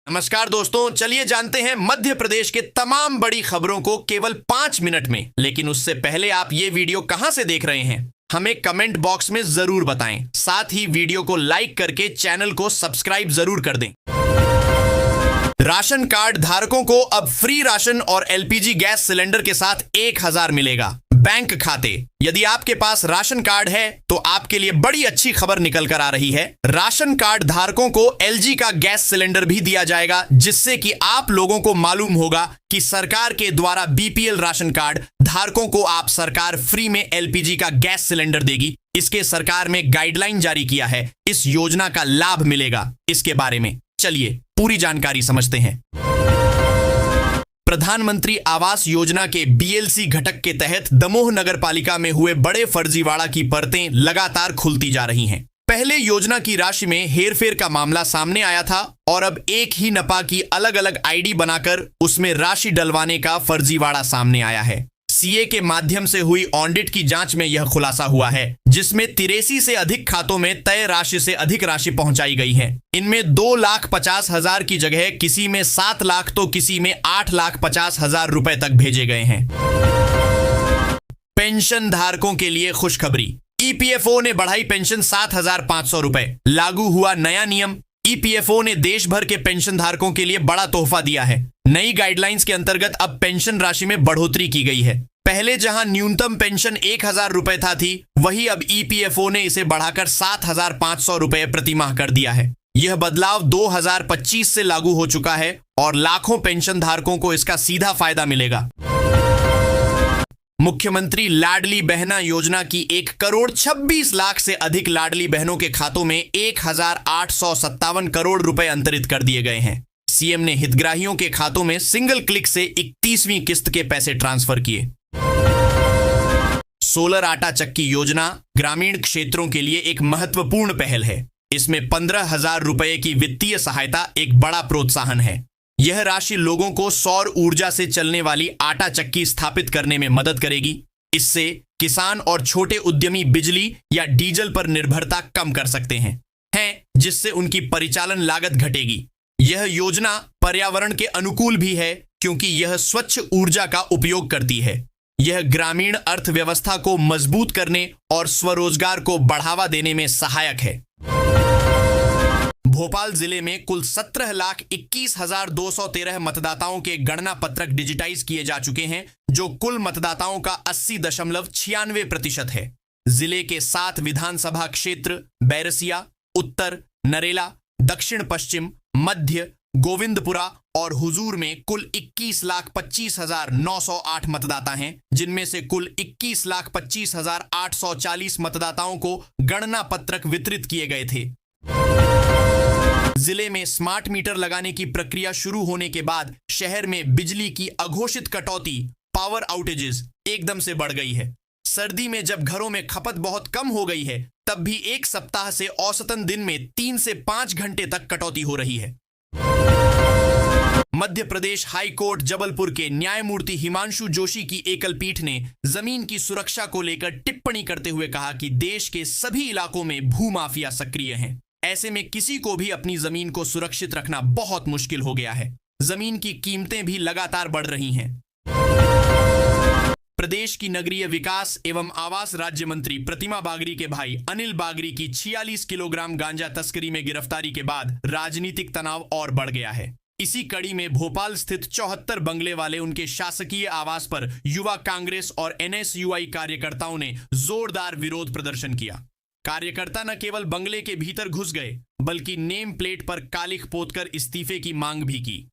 नमस्कार दोस्तों, चलिए जानते हैं मध्य प्रदेश के तमाम बड़ी खबरों को केवल 5 मिनट में। लेकिन उससे पहले आप ये वीडियो कहां से देख रहे हैं हमें कमेंट बॉक्स में जरूर बताएं। साथ ही वीडियो को लाइक करके चैनल को सब्सक्राइब जरूर कर दें। राशन कार्ड धारकों को अब फ्री राशन और एलपीजी गैस सिलेंडर के साथ 1000 मिलेगा बैंक खाते। यदि आपके पास राशन कार्ड है तो आपके लिए बड़ी अच्छी खबर निकल कर आ रही है। राशन कार्ड धारकों को एलजी का गैस सिलेंडर भी दिया जाएगा, जिससे कि आप लोगों को मालूम होगा कि सरकार के द्वारा बीपीएल राशन कार्ड धारकों को आप सरकार फ्री में एलपीजी का गैस सिलेंडर देगी। इसके सरकार में गाइडलाइन जारी किया है। इस योजना का लाभ मिलेगा, इसके बारे में चलिए पूरी जानकारी समझते हैं। प्रधानमंत्री आवास योजना के बीएलसी घटक के तहत दमोह नगर पालिका में हुए बड़े फर्जीवाड़ा की परतें लगातार खुलती जा रही हैं। पहले योजना की राशि में हेरफेर का मामला सामने आया था और अब एक ही नपा की अलग अलग आईडी बनाकर उसमें राशि डलवाने का फर्जीवाड़ा सामने आया है। सीए के माध्यम से हुई ऑडिट की जांच में यह खुलासा हुआ है, जिसमें 83 से अधिक खातों में तय राशि से अधिक राशि पहुंचाई गई है। इनमें 2,50,000 की जगह किसी में 7 लाख तो किसी में 8,50,000 रुपए तक भेजे गए हैं। पेंशन धारकों के लिए खुशखबरी, ईपीएफओ ने बढ़ाई पेंशन 7,500 रुपए। लागू हुआ नया नियम। ईपीएफओ ने देश भर के पेंशन धारकों के लिए बड़ा तोहफा दिया है। नई गाइडलाइंस के अंतर्गत अब पेंशन राशि में बढ़ोतरी की गई है। पहले जहां न्यूनतम पेंशन 1,000 रुपए थी, वही अब ईपीएफओ ने इसे बढ़ाकर 7,500 रुपए प्रति माह कर दिया है। यह बदलाव 2025 से लागू हो चुका है और लाखों पेंशन धारकों को इसका सीधा फायदा मिलेगा। मुख्यमंत्री लाडली बहना योजना की 1,26,00,000 से अधिक लाडली बहनों के खातों में 1,857 करोड़ रुपए अंतरित कर दिए गए हैं। सीएम ने हितग्राहियों के खातों में सिंगल क्लिक से 31वीं किस्त के पैसे ट्रांसफर किए। सोलर आटा चक्की योजना ग्रामीण क्षेत्रों के लिए एक महत्वपूर्ण पहल है। इसमें 15,000 रुपए की वित्तीय सहायता एक बड़ा प्रोत्साहन है। यह राशि लोगों को सौर ऊर्जा से चलने वाली आटा चक्की स्थापित करने में मदद करेगी। इससे किसान और छोटे उद्यमी बिजली या डीजल पर निर्भरता कम कर सकते हैं, जिससे उनकी परिचालन लागत घटेगी। यह योजना पर्यावरण के अनुकूल भी है, क्योंकि यह स्वच्छ ऊर्जा का उपयोग करती है। यह ग्रामीण अर्थव्यवस्था को मजबूत करने और स्वरोजगार को बढ़ावा देने में सहायक है। भोपाल जिले में कुल 17,21,213 मतदाताओं के गणना पत्रक डिजिटाइज किए जा चुके हैं, जो कुल मतदाताओं का 80.96% है। जिले के 7 विधानसभा क्षेत्र बैरसिया, उत्तर, नरेला, दक्षिण पश्चिम, मध्य, गोविंदपुरा और हुजूर में कुल 21,25,908 मतदाता हैं, जिनमें से कुल 21,25,840 मतदाताओं को गणना पत्रक वितरित किए गए थे। जिले में स्मार्ट मीटर लगाने की प्रक्रिया शुरू होने के बाद शहर में बिजली की अघोषित कटौती, पावर आउटेजेस एकदम से बढ़ गई है। सर्दी में जब घरों में खपत बहुत कम हो गई है, तब भी एक सप्ताह से औसतन दिन में 3 से 5 घंटे तक कटौती हो रही है। मध्य प्रदेश हाई कोर्ट जबलपुर के न्यायमूर्ति हिमांशु जोशी की एकल पीठ ने जमीन की सुरक्षा को लेकर टिप्पणी करते हुए कहा कि देश के सभी इलाकों में भूमाफिया सक्रिय हैं। ऐसे में किसी को भी अपनी जमीन को सुरक्षित रखना बहुत मुश्किल हो गया है। जमीन की कीमतें भी लगातार बढ़ रही हैं। प्रदेश की नगरीय विकास एवं आवास राज्य मंत्री प्रतिमा बागरी के भाई अनिल बागरी की 46 किलोग्राम गांजा तस्करी में गिरफ्तारी के बाद राजनीतिक तनाव और बढ़ गया है। इसी कड़ी में भोपाल स्थित 74 बंगले वाले उनके शासकीय आवास पर युवा कांग्रेस और एनएसयूआई कार्यकर्ताओं ने जोरदार विरोध प्रदर्शन किया। कार्यकर्ता न केवल बंगले के भीतर घुस गए, बल्कि नेम प्लेट पर कालिख पोतकर इस्तीफे की मांग भी की।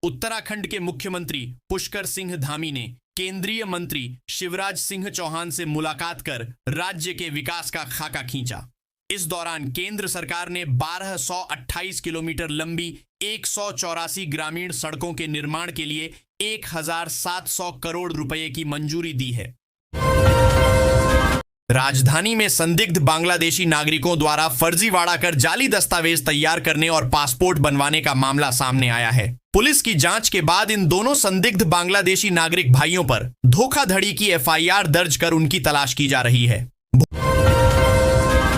उत्तराखंड के मुख्यमंत्री पुष्कर सिंह धामी ने केंद्रीय मंत्री शिवराज सिंह चौहान से मुलाकात कर राज्य के विकास का खाका खींचा। इस दौरान केंद्र सरकार ने 1228 किलोमीटर लंबी 184 ग्रामीण सड़कों के निर्माण के लिए 1,700 करोड़ रुपए की मंजूरी दी है। राजधानी में संदिग्ध बांग्लादेशी नागरिकों द्वारा फर्जीवाड़ा कर जाली दस्तावेज तैयार करने और पासपोर्ट बनवाने का मामला सामने आया है। पुलिस की जांच के बाद इन दोनों संदिग्ध बांग्लादेशी नागरिक भाइयों पर धोखाधड़ी की एफआईआर दर्ज कर उनकी तलाश की जा रही है।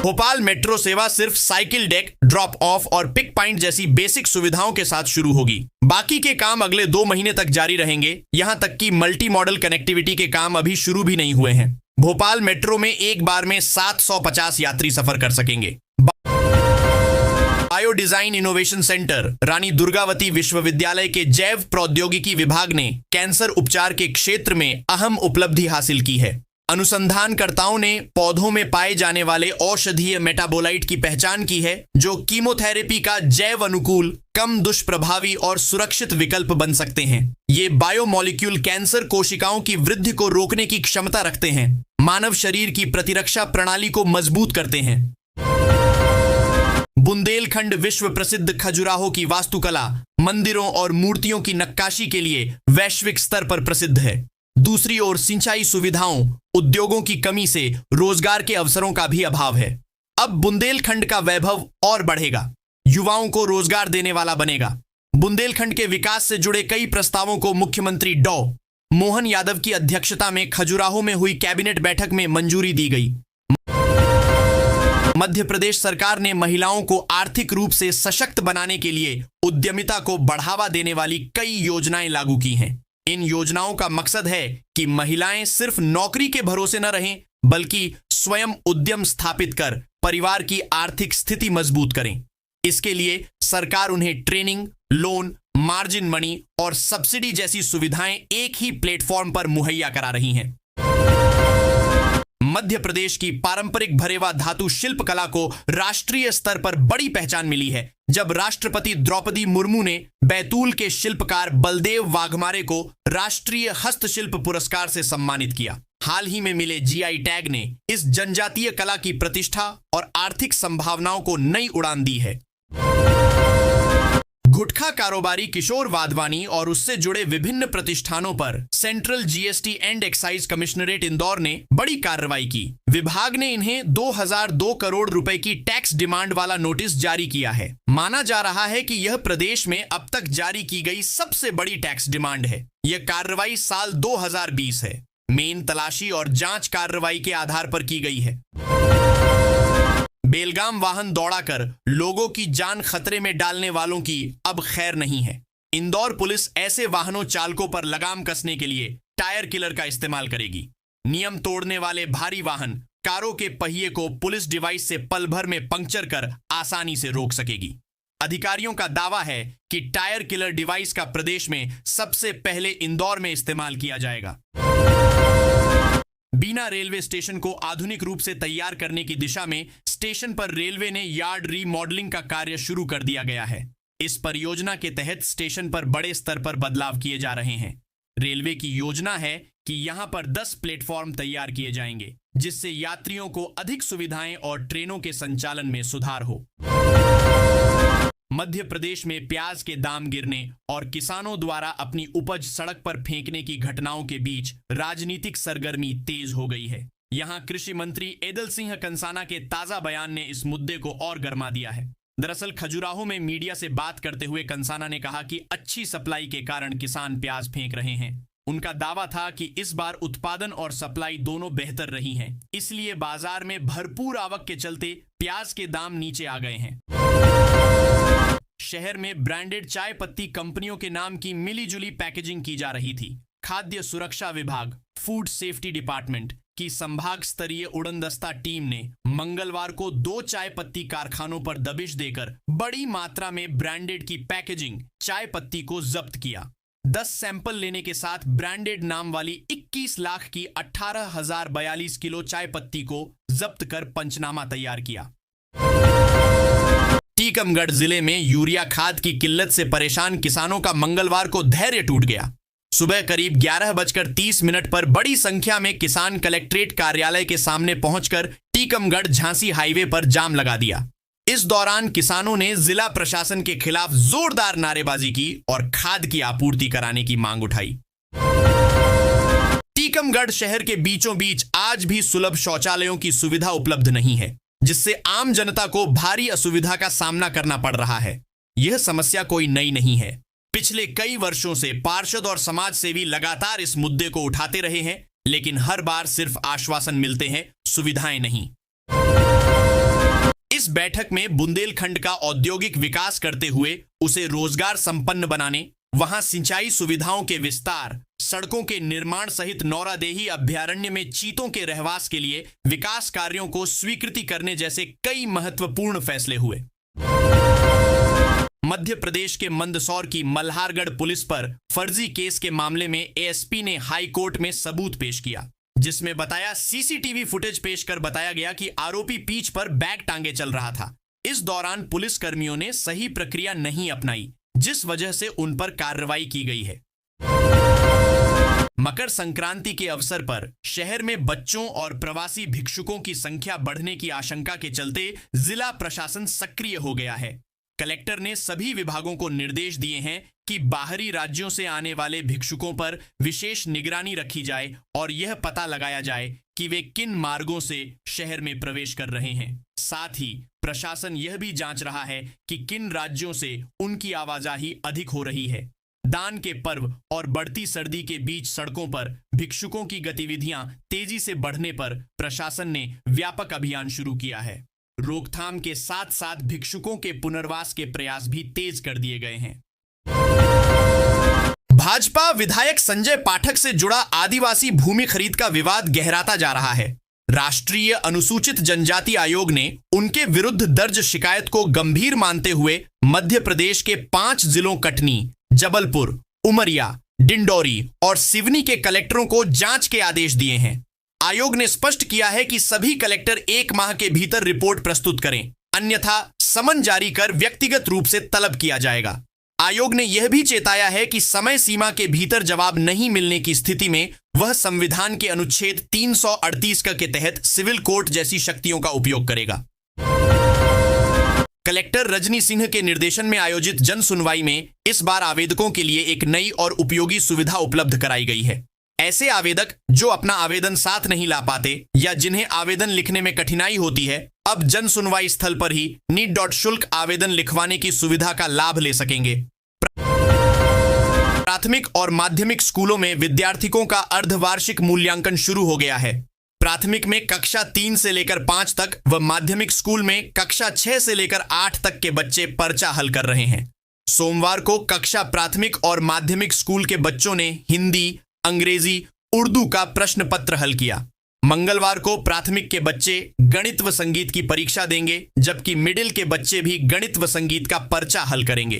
भोपाल मेट्रो सेवा सिर्फ साइकिल डेक, ड्रॉप ऑफ और पिक पॉइंट जैसी बेसिक सुविधाओं के साथ शुरू होगी। बाकी के काम अगले 2 महीने तक जारी रहेंगे। यहां तक कि मल्टी मॉडल कनेक्टिविटी के काम अभी शुरू भी नहीं हुए हैं। भोपाल मेट्रो में एक बार में 750 यात्री सफर कर सकेंगे। Bio design innovation centre Rani Durgavati विश्वविद्यालय के जैव प्रौद्योगिकी विभाग ने कैंसर उपचार के क्षेत्र में अहम उपलब्धि हासिल की है। अनुसंधानकर्ताओं ने पौधों में पाए जाने वाले औषधीय मेटाबोलाइट की पहचान की है, जो कीमोथेरेपी का जैव अनुकूल, कम दुष्प्रभावी और सुरक्षित विकल्प बन सकते हैं। ये बायोमोलिक्यूल कैंसर कोशिकाओं की वृद्धि को रोकने की क्षमता रखते हैं, मानव शरीर की प्रतिरक्षा प्रणाली को मजबूत करते हैं। बुंदेलखंड विश्व प्रसिद्ध खजुराहो की वास्तुकला, मंदिरों और मूर्तियों की नक्काशी के लिए वैश्विक स्तर पर प्रसिद्ध है। दूसरी ओर सिंचाई सुविधाओं, उद्योगों की कमी से रोजगार के अवसरों का भी अभाव है। अब बुंदेलखंड का वैभव और बढ़ेगा, युवाओं को रोजगार देने वाला बनेगा। बुंदेलखंड के विकास से जुड़े कई प्रस्तावों को मुख्यमंत्री डॉ. मोहन यादव की अध्यक्षता में खजुराहो में हुई कैबिनेट बैठक में मंजूरी दी गई। मध्य प्रदेश सरकार ने महिलाओं को आर्थिक रूप से सशक्त बनाने के लिए उद्यमिता को बढ़ावा देने वाली कई योजनाएं लागू की हैं। इन योजनाओं का मकसद है कि महिलाएं सिर्फ नौकरी के भरोसे न रहें, बल्कि स्वयं उद्यम स्थापित कर परिवार की आर्थिक स्थिति मजबूत करें। इसके लिए सरकार उन्हें ट्रेनिंग, लोन, मार्जिन मनी और सब्सिडी जैसी सुविधाएं एक ही प्लेटफॉर्म पर मुहैया करा रही हैं। मध्य प्रदेश की पारंपरिक भरेवा धातु शिल्प कला को राष्ट्रीय स्तर पर बड़ी पहचान मिली है, जब राष्ट्रपति द्रौपदी मुर्मू ने बैतूल के शिल्पकार बलदेव वाघमारे को राष्ट्रीय हस्तशिल्प पुरस्कार से सम्मानित किया। हाल ही में मिले जीआई टैग ने इस जनजातीय कला की प्रतिष्ठा और आर्थिक संभावनाओं को नई उड़ान दी है। गुटखा कारोबारी किशोर वाधवानी और उससे जुड़े विभिन्न प्रतिष्ठानों पर central GST and excise commissionerate Indore ने बड़ी कार्रवाई की। विभाग ने इन्हें 2002 करोड़ रुपए की टैक्स डिमांड वाला नोटिस जारी किया है। माना जा रहा है कि यह प्रदेश में अब तक जारी की गई सबसे बड़ी टैक्स डिमांड है। यह कार्रवाई साल 2020 है। मेन तलाशी और जांच कार्रवाई के आधार पर की गई है। बेलगाम वाहन दौड़ाकर लोगों की जान खतरे में डालने वालों की अब खैर नहीं है। इंदौर पुलिस ऐसे वाहनों चालकों पर लगाम कसने के लिए टायर किलर का इस्तेमाल करेगी। नियम तोड़ने वाले भारी वाहन कारों के पहिए को पुलिस डिवाइस से पल भर में पंक्चर कर आसानी से रोक सकेगी। अधिकारियों का दावा है कि टायर किलर डिवाइस का प्रदेश में सबसे पहले इंदौर में इस्तेमाल किया जाएगा। बीना रेलवे स्टेशन को आधुनिक रूप से तैयार करने की दिशा में स्टेशन पर रेलवे ने यार्ड रीमॉडलिंग का कार्य शुरू कर दिया गया है। इस परियोजना के तहत स्टेशन पर बड़े स्तर पर बदलाव किए जा रहे हैं। रेलवे की योजना है कि यहां पर 10 प्लेटफॉर्म तैयार किए जाएंगे, जिससे यात्रियों को अधिक सुविधाएं और ट्रेनों के संचालन में सुधार हो। मध्य प्रदेश में प्याज के दाम गिरने और किसानों द्वारा अपनी उपज सड़क पर फेंकने की घटनाओं के बीच राजनीतिक सरगर्मी तेज हो गई है। यहां कृषि मंत्री एदल सिंह कंसाना के ताजा बयान ने इस मुद्दे को और गर्मा दिया है। दरअसल खजुराहो में मीडिया से बात करते हुए कंसाना ने कहा कि अच्छी सप्लाई के कारण किसान प्याज फेंक रहे हैं। उनका दावा था कि इस बार उत्पादन और सप्लाई दोनों बेहतर रही हैं, इसलिए बाजार में भरपूर आवक के चलते प्याज के दाम नीचे आ गए हैं। शहर में ब्रांडेड चाय पत्ती कंपनियों के नाम की मिलीजुली पैकेजिंग की जा रही थी। खाद्य सुरक्षा विभाग, फूड सेफ्टी डिपार्टमेंट की संभाग स्तरीय उड़नदस्ता टीम ने मंगलवार को 2 चाय पत्ती कारखानों पर दबिश देकर बड़ी मात्रा में ब्रांडेड की पैकेजिंग चाय पत्ती को जब्त किया। 10 सैंपल लेने के साथ ब्रांडेड नाम वाली 21 लाख की 18,042 किलो चाय पत्ती को जब्त कर पंचनामा तैयार किया। टीकमगढ़ जिले में यूरिया खाद की किल्लत से परेशान किसानों का मंगलवार को धैर्य टूट गया। सुबह करीब 11:30 पर बड़ी संख्या में किसान कलेक्ट्रेट कार्यालय के सामने पहुंचकर टीकमगढ़ झांसी हाईवे पर जाम लगा दिया। इस दौरान किसानों ने जिला प्रशासन के खिलाफ जोरदार नारेबाजी की और खाद की आपूर्ति कराने की मांग उठाई। टीकमगढ़ शहर के बीचों बीच आज भी सुलभ शौचालयों की सुविधा उपलब्ध नहीं है, जिससे आम जनता को भारी असुविधा का सामना करना पड़ रहा है। यह समस्या कोई नई नहीं है। पिछले कई वर्षों से पार्षद और समाज सेवी लगातार इस मुद्दे को उठाते रहे हैं, लेकिन हर बार सिर्फ आश्वासन मिलते हैं, सुविधाएं नहीं। इस बैठक में बुंदेलखंड का औद्योगिक विकास करते हुए उसे रोजगार संपन्न बनाने, वहां सिंचाई सुविधाओं के विस्तार, सड़कों के निर्माण सहित नौरादेही अभयारण्य में चीतों के रहवास के लिए विकास कार्यों को स्वीकृति करने जैसे कई महत्वपूर्ण फैसले हुए। मध्य प्रदेश के मंदसौर की मल्हारगढ़ पुलिस पर फर्जी केस के मामले में एएसपी ने हाई कोर्ट में सबूत पेश किया, जिसमें बताया सीसीटीवी फुटेज पेश कर बताया गया कि आरोपी पीठ पर बैग टांगे चल रहा था। इस दौरान पुलिस कर्मियों ने सही प्रक्रिया नहीं अपनाई, जिस वजह से उन पर कार्रवाई की गई है। मकर संक्रांति के अवसर पर शहर में बच्चों और प्रवासी भिक्षुकों की संख्या बढ़ने की आशंका के चलते जिला प्रशासन सक्रिय हो गया है। कलेक्टर ने सभी विभागों को निर्देश दिए हैं कि बाहरी राज्यों से आने वाले भिक्षुकों पर विशेष निगरानी रखी जाए और यह पता लगाया जाए कि वे किन मार्गों से शहर में प्रवेश कर रहे हैं। साथ ही प्रशासन यह भी जांच रहा है कि किन राज्यों से उनकी आवाजाही अधिक हो रही है। दान के पर्व और बढ़ती सर्दी के बीच सड़कों पर भिक्षुकों की गतिविधियां तेजी से बढ़ने पर प्रशासन ने व्यापक अभियान शुरू किया है। रोकथाम के साथ साथ भिक्षुकों के पुनर्वास के प्रयास भी तेज कर दिए गए हैं। भाजपा विधायक संजय पाठक से जुड़ा आदिवासी भूमि खरीद का विवाद गहराता जा रहा है। राष्ट्रीय अनुसूचित जनजाति आयोग ने उनके विरुद्ध दर्ज शिकायत को गंभीर मानते हुए मध्य प्रदेश के 5 जिलों कटनी, जबलपुर, उमरिया, डिंडौरी और सिवनी के कलेक्टरों को जांच के आदेश दिए हैं। आयोग ने स्पष्ट किया है कि सभी कलेक्टर 1 माह के भीतर रिपोर्ट प्रस्तुत करें, अन्यथा समन जारी कर व्यक्तिगत रूप से तलब किया जाएगा। आयोग ने यह भी चेताया है कि समय सीमा के भीतर जवाब नहीं मिलने की स्थिति में वह संविधान के अनुच्छेद 338 के तहत सिविल कोर्ट जैसी शक्तियों का उपयोग करेगा। कलेक्टर रजनी सिंह के निर्देशन में आयोजित जन सुनवाई में इस बार आवेदकों के लिए एक नई और उपयोगी सुविधा उपलब्ध कराई गई है। ऐसे आवेदक जो अपना आवेदन साथ नहीं ला पाते या जिन्हें आवेदन लिखने में कठिनाई होती है, अब जन सुनवाई स्थल पर ही निःशुल्क आवेदन लिखवाने की सुविधा का लाभ ले सकेंगे। प्राथमिक और माध्यमिक स्कूलों में विद्यार्थियों का अर्धवार्षिक मूल्यांकन शुरू हो गया है। प्राथमिक में कक्षा 3 से लेकर 5 तक व माध्यमिक स्कूल में कक्षा 6 से लेकर 8 तक के बच्चे पर्चा हल कर रहे हैं। सोमवार को कक्षा प्राथमिक और माध्यमिक स्कूल के बच्चों ने हिंदी, अंग्रेजी, उर्दू का प्रश्न पत्र हल किया। मंगलवार को प्राथमिक के बच्चे गणित व संगीत की परीक्षा देंगे, जबकि मिडिल के बच्चे भी गणित व संगीत का पर्चा हल करेंगे।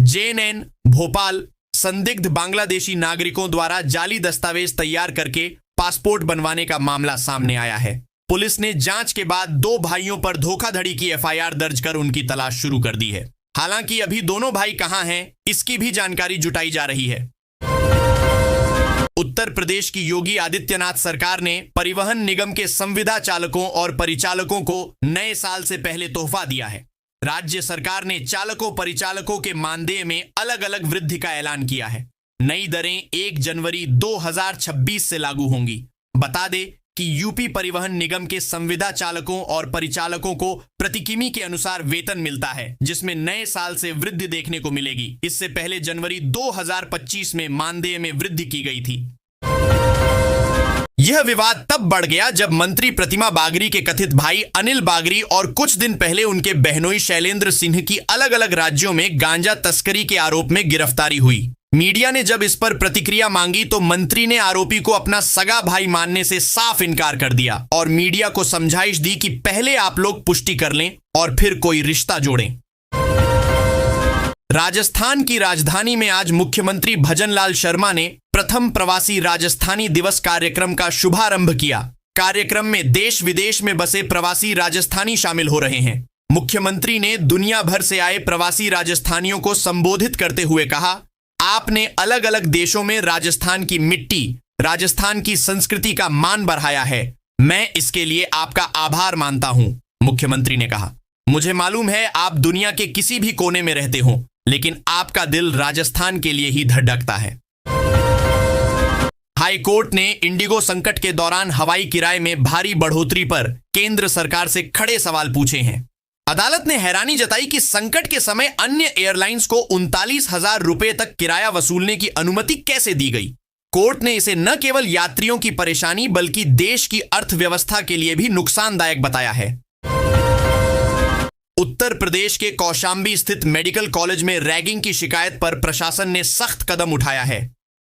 JNN भोपाल संदिग्ध बांग्लादेशी नागरिकों द्वारा जाली दस्तावेज तैयार करके पासपोर्ट बनवाने का मामला सामने आया है। पुलिस ने जांच के बाद 2 भाइयों पर धोखाधड़ी की FIR दर्ज कर उनकी तलाश शुरू कर दी है। हालांकि अभी दोनों भाई कहां हैं, इसकी भी जानकारी जुटाई जा रही है। उत्तर प्रदेश की योगी आदित्यनाथ सरकार ने परिवहन निगम के संविदा चालकों और परिचालकों को नए साल से पहले तोहफा दिया है। राज्य सरकार ने चालकों परिचालकों के मानदेय में अलग अलग वृद्धि का ऐलान किया है। नई दरें 1 जनवरी 2026 से लागू होंगी। बता दें कि यूपी परिवहन निगम के संविदा चालकों और परिचालकों को प्रति किमी के अनुसार वेतन मिलता है, जिसमें नए साल से वृद्धि देखने को मिलेगी। इससे पहले जनवरी 2025 में मानदेय में वृद्धि की गई थी। यह विवाद तब बढ़ गया जब मंत्री प्रतिमा बागरी के कथित भाई अनिल बागरी और कुछ दिन पहले उनके बहनोई शैलेंद्र सिंह की अलग अलग राज्यों में गांजा तस्करी के आरोप में गिरफ्तारी हुई। मीडिया ने जब इस पर प्रतिक्रिया मांगी तो मंत्री ने आरोपी को अपना सगा भाई मानने से साफ इनकार कर दिया और मीडिया को समझाइश दी कि पहले आप लोग पुष्टि कर लें और फिर कोई रिश्ता जोड़ें। राजस्थान की राजधानी में आज मुख्यमंत्री भजनलाल शर्मा ने प्रथम प्रवासी राजस्थानी दिवस कार्यक्रम का शुभारंभ किया। कार्यक्रम में देश विदेश में बसे प्रवासी राजस्थानी शामिल हो रहे हैं। मुख्यमंत्री ने दुनिया भर से आए प्रवासी राजस्थानियों को संबोधित करते हुए कहा, आपने अलग अलग देशों में राजस्थान की मिट्टी, राजस्थान की संस्कृति का मान बढ़ाया है। मैं इसके लिए आपका आभार मानता हूं। मुख्यमंत्री ने कहा, मुझे मालूम है आप दुनिया के किसी भी कोने में रहते हो, लेकिन आपका दिल राजस्थान के लिए ही धड़कता है। हाई कोर्ट ने इंडिगो संकट के दौरान हवाई किराए में भारी बढ़ोतरी पर केंद्र सरकार से खड़े सवाल पूछे हैं। अदालत ने हैरानी जताई कि संकट के समय अन्य एयरलाइंस को 39,000 रुपए तक किराया वसूलने की अनुमति कैसे दी गई। कोर्ट ने इसे न केवल यात्रियों की परेशानी बल्कि देश की अर्थव्यवस्था के लिए भी नुकसानदायक बताया है। उत्तर प्रदेश के कौशाम्बी स्थित मेडिकल कॉलेज में रैगिंग की शिकायत पर प्रशासन ने सख्त कदम उठाया है।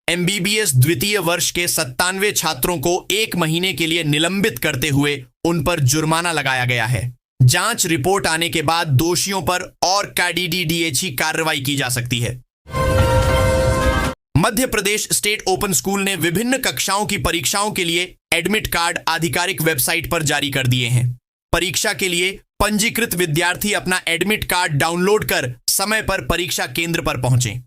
MBBS द्वितीय वर्ष के 97 छात्रों को 1 महीने के लिए निलंबित करते हुए उन पर जुर्माना लगाया गया है। जांच रिपोर्ट आने के बाद दोषियों पर और KDDDHE कार्रवाई की जा सकती है। Madhya Pradesh state open school ने विभिन्न कक्षाओं की परीक्षाओं के लिए एडमिट कार्ड आधिकारिक वेबसाइट पर जारी कर दिए हैं। परीक्षा के लिए पंजीकृत विद्यार्थी अपना एडमिट कार्ड डाउनलोड कर समय पर परीक्षा केंद्र पर पहुंचें।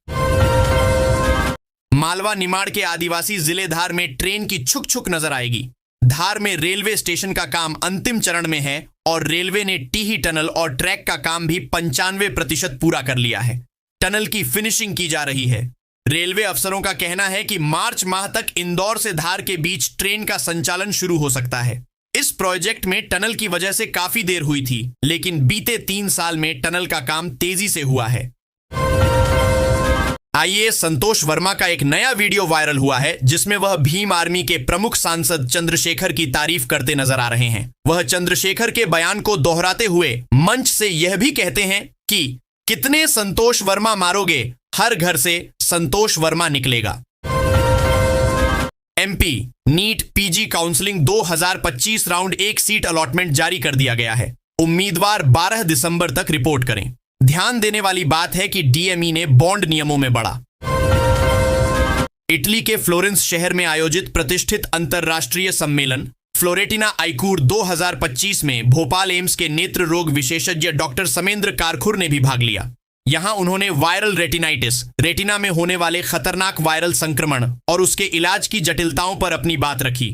मालवा निमाड़ के आदिवासी जिले धार में ट्रेन की छुक छुक नजर आएगी। धार में रेलवे स्टेशन का काम अंतिम चरण में है और रेलवे ने टीही टनल और ट्रैक का काम भी 95% पूरा कर लिया है। टनल की फिनिशिंग की जा रही है। रेलवे अफसरों का कहना है कि मार्च माह तक इंदौर से धार के बीच ट्रेन का संचालन शुरू हो सकता है। इस प्रोजेक्ट में टनल की वजह से काफी देर हुई थी, लेकिन बीते 3 साल में टनल का काम तेजी से हुआ है। आईएएस संतोष वर्मा का एक नया वीडियो वायरल हुआ है, जिसमें वह भीम आर्मी के प्रमुख सांसद चंद्रशेखर की तारीफ करते नजर आ रहे हैं। वह चंद्रशेखर के बयान को दोहराते हुए मंच से यह भी कहते हैं कि कितने संतोष वर्मा मारोगे, हर घर से संतोष वर्मा निकलेगा। MP NEET PG counselling 2025 round 1 seat allotment जारी कर दिया गया है। उम्मीदवार 12 दिसंबर तक रिपोर्ट करें। ध्यान देने वाली बात है कि DME ने बॉन्ड नियमों में बढ़ा। इटली के फ्लोरेंस शहर में आयोजित प्रतिष्ठित अंतरराष्ट्रीय सम्मेलन फ्लोरेटिना आइकूर 2025 में भोपाल एम्स के नेत्र रोग विशेषज्ञ डॉक्टर समेंद्र कारखुर ने भी भाग लिया। यहां उन्होंने वायरल रेटिनाइटिस, रेटिना में होने वाले खतरनाक वायरल संक्रमण और उसके इलाज की जटिलताओं पर अपनी बात रखी।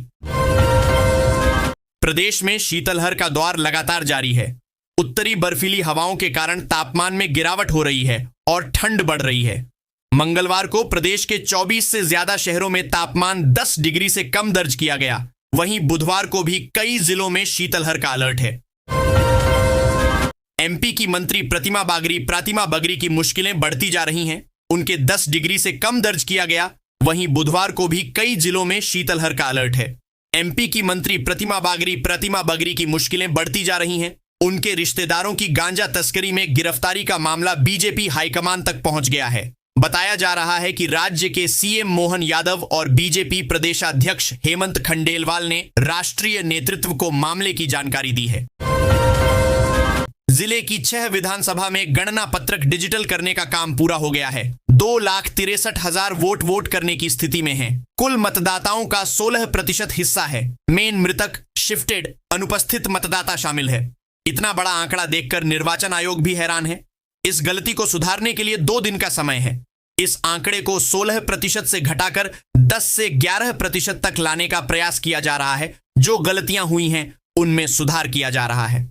प्रदेश में शीतलहर का दौर लगातार जारी है। उत्तरी बर्फीली हवाओं के कारण तापमान में गिरावट हो रही है और ठंड बढ़ रही है। मंगलवार को प्रदेश के 24 से ज्यादा शहरों में तापमान 10 डिग्री से कम दर्ज किया गया। वहीं बुधवार को भी कई जिलों में शीतलहर का अलर्ट है। MP की मंत्री प्रतिमा बगरी की मुश्किलें बढ़ती जा रही हैं। उनके 10 डिग्री से कम दर्ज किया गया। वहीं बुधवार को भी कई जिलों में शीतलहर का अलर्ट है। MP की मंत्री प्रतिमा बगरी की मुश्किलें बढ़ती जा रही हैं। उनके रिश्तेदारों की गांजा तस्करी में गिरफ्तारी का मामला BJP हाईकमान तक पहुंच गया है। बताया जा रहा है कि राज्य के CM मोहन यादव और BJP प्रदेशाध्यक्ष हेमंत खंडेलवाल ने राष्ट्रीय नेतृत्व को मामले की जानकारी दी है। जिले की 6 विधानसभा में गणना पत्रक डिजिटल करने का काम पूरा हो गया है। 2,63,000 वोट करने की स्थिति में हैं। कुल मतदाताओं का 16% हिस्सा है। मेन मृतक, शिफ्टेड, अनुपस्थित मतदाता शामिल है। इतना बड़ा आंकड़ा देखकर निर्वाचन आयोग भी हैरान है। इस गलती को सुधारने के लिए 2 दिन का समय है। इस आंकड़े को 16% से घटाकर 10 से 11% तक लाने का प्रयास किया जा रहा है। जो गलतियां हुई हैं, उनमें सुधार किया जा रहा है।